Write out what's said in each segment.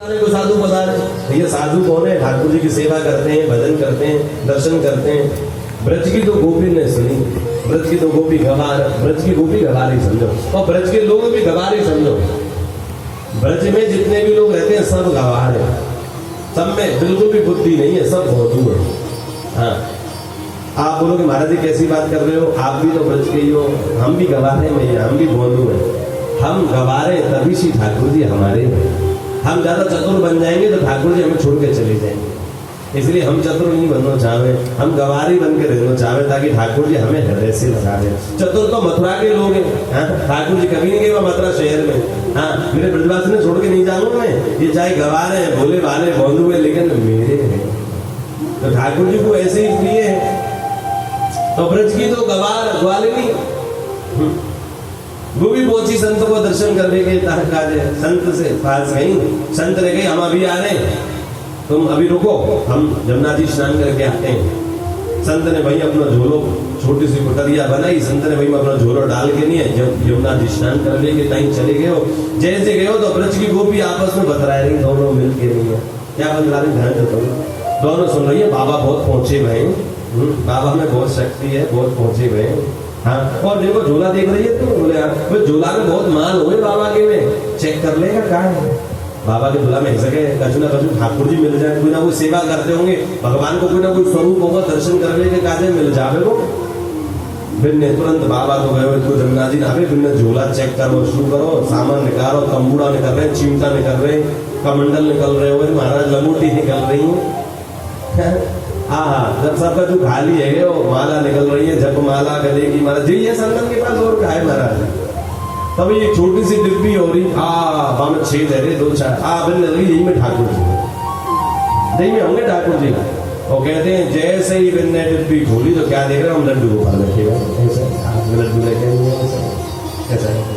को साधु बता रहे, ये साधु कौन है? ठाकुर जी की सेवा करते हैं, भजन करते हैं, दर्शन करते हैं। ब्रज की तो गोपी ने सुनी, ब्रज की तो गोपी गवार, ब्रज की गोपी गवारी समझो, और ब्रज के लोग भी गवारी समझो। ब्रज में जितने भी लोग रहते हैं सब गवार है, सब में बिल्कुल भी बुद्धि नहीं है, सब भोंदू है। हाँ, आप बोलोगे महाराज जी कैसी बात कर रहे हो, आप भी तो ब्रज के ही हो, हम भी गवार हैं भैया, हम भी भोंदू हैं। हम गवारे तभी सी ठाकुर जी हमारे हैं। हम ज्यादा चतुर बन जाएंगे तो ठाकुर जी हमें छोड़ के चले जाएंगे, इसलिए हम चतुर नहीं बनना चाहे, हम गवारी बन के रहना चाहे, ताकि ठाकुर जी हमें हृदय से लगा दे। चतुर तो मथुरा के लोग हैं, ठाकुर जी कभी नहीं गए मथुरा शहर में। हाँ, मेरे ब्रजवासी ने छोड़ के नहीं जाऊंगा मैं, ये चाहे गवार है, भोले भाले बंधु है, लेकिन मेरे हैं। तो ठाकुर जी को ऐसे ही प्रिय है। तो ब्रज की तो गवार ग्वालिनी, वो भी पहुंची संत को दर्शन करने के काज है। संत से पास गई, संत रह गए, हम अभी आ रहे हैं, तुम अभी रुको, हम जमुना जी स्नान करके आते हैं। संत ने भाई अपना झोलो, छोटी सी कुटरिया बनाई, संत ने भाई अपना झोलो डाल के नहीं है, जब यमुना जी स्नान करने के टाइम चले गए हो, जैसे गए हो तो ब्रज की गोपी आपस में बतरा रही, दोनों मिल के नहीं है, क्या बतरा रही, ध्यान रखो, दोनों सुन रही है, बाबा बहुत पहुंचे भाई, बाबा में बहुत शक्ति है, बहुत पहुंचे भाई। हाँ, और देखो झोला देख रही है, तो बोले हाँ झोला में बहुत माल हुए बाबा के में, चेक कर लेगा क्या है बाबा के झोला में, सके कछु ना कछु ठाकुर जी मिल जाए, कोई ना कोई सेवा करते होंगे, भगवान को कोई ना कोई स्वरूप होगा, दर्शन करने के काजे मिल जावे वो। फिर ने तुरंत बाबा तो गए इसको जमुना जी नावे, फिर झोला चेक करो, शुरू करो, सामान निकालो, तंबूड़ा निकल रहे, चिमटा निकल रहे, कमंडल निकल रहे हो, महाराज लंगोटी निकल रही है। हाँ, जब सबका जो खाली है वो माला निकल रही है, जब माला गले की माला जी है संगम के पास, और क्या है महाराज। तब ये छोटी सी डिब्बी हो रही, बाम 6 जगह 2 4 बिन लगी, यही में ठाकुर जी, यही में होंगे ठाकुर जी। और कहते हैं जैसे ही बिन ने डिब्बी खोली तो क्या देख रहे हम, लड्डू गोपाल रखे हुए, लड्डू लेके ऐसा है।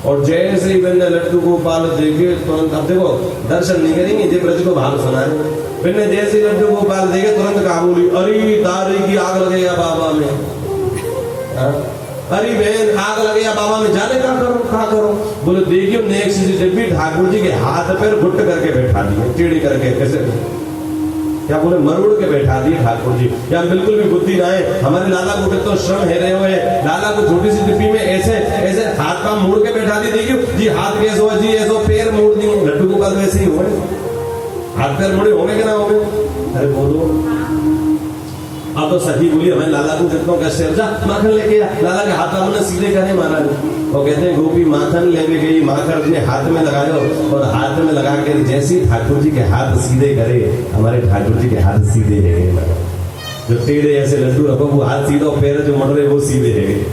और जैसे ही बिन ने लड्डू गोपाल देखे तुरंत, अब देखो दर्शन नहीं करेंगे, जब ब्रज को भाव सुनाए, फिर ने जैसे लड्डू गोपाल देखे तुरंत कहा बोली, अरे तारी की आग लगेगा बाबा में, अरे बहन आग लगेगा बाबा में, जाने क्या करो। बोले देखियो नेक्स्ट डिब्बी ठाकुर जी के हाथ पैर घुट करके बैठा दिए, टेढ़ी करके, कैसे क्या बोले मरुड़ के बैठा दिए ठाकुर जी। या बिल्कुल भी बुद्धि ना है, हमारे लाला को तो श्रम है रहे हुए, लाला को छोटी सी डिब्बी में ऐसे ऐसे हाथ पांव मोड़ के बैठा दी, देखियो जी हाथ कैसे हो जी, ऐसो पैर मोड़ दिए, लड्डू गोपाल वैसे ही हुए, हाथ पैर मुड़े होंगे कि ना होंगे। अरे बोलो, अब तो सही बोली, हमें लाला को कितना कष्ट है, जा माखन लेके आ, लाला के हाथ हमने सीधे करे महाराज। वो कहते हैं गोपी माखन लेके गई, माखन अपने हाथ में लगायो, और हाथ में लगा के जैसे ठाकुर जी के हाथ सीधे करे, हमारे ठाकुर जी के हाथ सीधे है गए, जो टेढ़े ऐसे लड्डू रखो वो हाथ सीधा, पैर जो मड़ रहे वो सीधे है गए,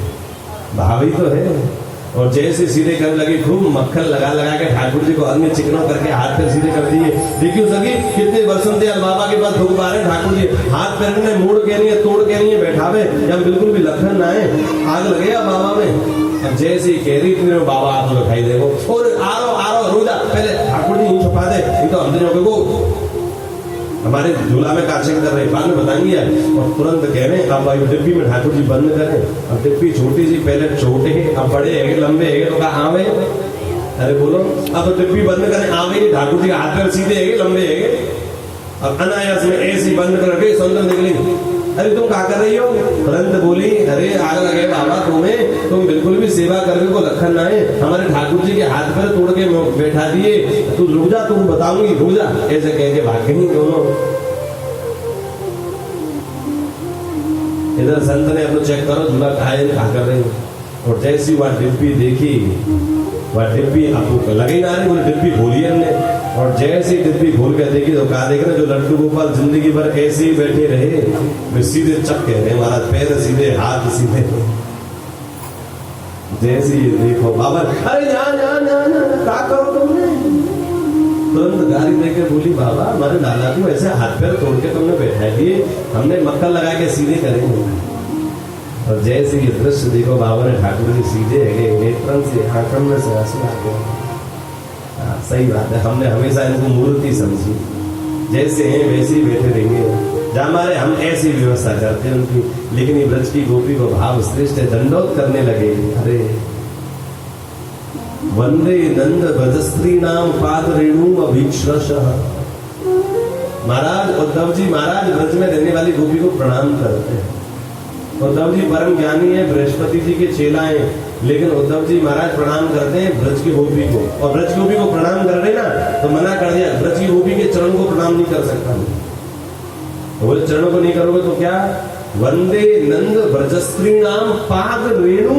भावी तो है। और जैसे सीधे करने लगे, खूब मक्खन लगा लगा के ठाकुर जी को अन्य चिकनों करके हाथ पैर सीधे कर दिए। देखियो सभी कितने वर्षों से बाबा के पास धुक पा रहे ठाकुर जी, हाथ पैर में मोड़ के नहीं है, तोड़ के नहीं है, बैठावे जब बिल्कुल भी लखन ना है, आग लगेगा बाबा में। अब जैसे ही कह रही थी बाबा आप लोग खाई देखो, और आ रो रोजा पहले ठाकुर जी नहीं छुपा दे, नहीं तो हम को हमारे झूला में काचे कर रहे, बाद में बताएंगे। और तुरंत कह रहे हैं अब भाई डिब्बी में ठाकुर जी बंद करें। अब डिब्बी छोटी सी, पहले छोटे है, अब बड़े है, लंबे है, तो कहा आवे, अरे बोलो अब डिब्बी बंद करें, आवे ठाकुर जी हाथ पैर सीधे है, लंबे है, अब अनायास में ऐसी बंद करके सुंदर निकली। अरे तुम क्या कर रही हो, तुरंत बोली, अरे आग लगे बाबा तुम्हें, तुम बिल्कुल भी सेवा करके को लखन ना है, हमारे ठाकुर जी के हाथ पर तोड़ के बैठा दिए, तू रुक जा, तुम बताऊंगी, रुक जा, ऐसे कह के भाग गई दोनों। इधर संत ने अपना चेक करो झूला कहा कर रही, और जैसी वह डिब्बी देखी, वह डिब्बी आपको लगे ना रही, बोले डिब्बी खोली हमने, और जैसे डिब्बी खोल के देखी तो कहा देख रहे जो लड्डू गोपाल जिंदगी भर ऐसे ही बैठे रहे, वे सीधे चक्के रहे, हमारा पैर सीधे, हाथ सीधे, जैसे ही देखो बाबा, अरे क्या करो तुमने, तुरंत गाड़ी देके बोली बाबा हमारे लाला को ऐसे हाथ पैर तोड़ के तुमने बैठा दिए, हमने मक्खन लगा के सीधे करेंगे। और जैसे ये दृश्य देखो बाबा ने ठाकुर जी सीधे है, नेत्रन से आंखों में से आंसू आ गए। सही बात है, हमने हमेशा इनको मूर्ति समझी, जैसे हैं वैसे ही बैठे रहेंगे, हमारे हम ऐसी व्यवस्था करते हैं उनकी, लेकिन ये ब्रज की गोपी को भाव श्रेष्ठ दंडोत करने लगे। अरे वंदे नंद भजस्त्री नाम पाद रेणु अभीक्षरशः। महाराज उद्धव जी महाराज ब्रज में रहने वाली गोपी को प्रणाम करते हैं। उद्धव जी परम ज्ञानी है, बृहस्पति जी के चेला हैं, लेकिन उद्धव जी महाराज प्रणाम करते हैं ब्रज की गोपी को, और ब्रज की गोपी को प्रणाम कर रहे ना तो मना कर दिया, ब्रज की गोपी के चरण को प्रणाम नहीं कर सकता। तो बोले चरणों को नहीं करोगे तो क्या? वंदे नंद ब्रजस्त्री नाम पाद रेणु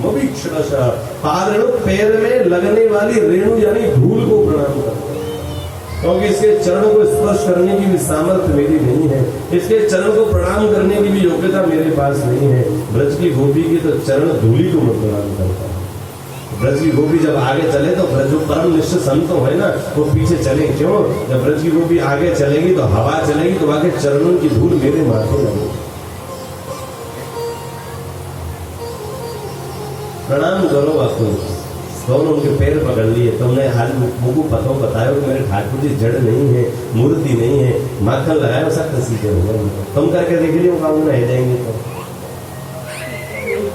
अभीक्षरशः। पाद रेणु पैर में लगने वाली रेणु यानी धूल को प्रणाम करते, क्योंकि इसके चरणों को स्पर्श करने की भी सामर्थ्य मेरी नहीं है, इसके चरण को प्रणाम करने की भी योग्यता मेरे पास नहीं है। ब्रज की गोपी की तो चरण धूली को मैं प्रणाम करता हूँ। ब्रज की गोपी जब आगे चले तो ब्रज जो परम निष्ठ संत है ना वो पीछे चले, क्यों? जब ब्रज की गोपी आगे चलेगी तो हवा चलेगी तो वहां के चरणों की धूल मेरे माथे लगेगी। प्रणाम करो आपको, दोनों उनके पैर पकड़ लिए। तुमने आज मुझको पता बताया कि मेरे ठाकुर जी जड़ नहीं है, मूर्ति नहीं है, माखन लगाया सब सीधे हो गए। तुम करके देख लियो काम रह जाएंगे तो।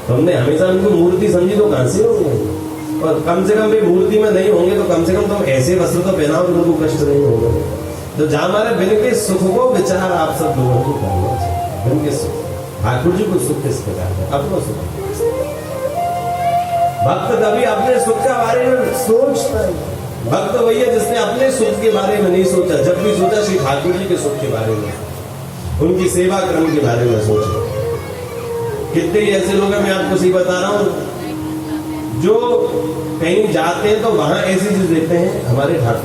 तुमने हमेशा उनको मूर्ति समझी तो कहां से होंगे? और कम से कम भी मूर्ति में नहीं होंगे तो कम से कम तुम ऐसे वस्त्र तो पहनाओ तो उनको कष्ट नहीं होगा। तो जहां हमारे बिन के सुख को विचार आप सब लोगों को करना चाहिए। बिन के सुख, ठाकुर जी को सुख किस प्रकार है? अपना सुख। भक्त कभी अपने सुख के बारे में सोचता है। भक्त वही है जिसने अपने सुख के बारे में नहीं सोचा, जब भी सोचा श्री ठाकुर जी के सुख के बारे में, उनकी सेवा क्रम के बारे में सोचा। कितने ऐसे लोग हैं, मैं आपको सही बता रहा हूं, जो कहीं जाते हैं तो वहां ऐसी चीज देते हैं हमारे ठाकुर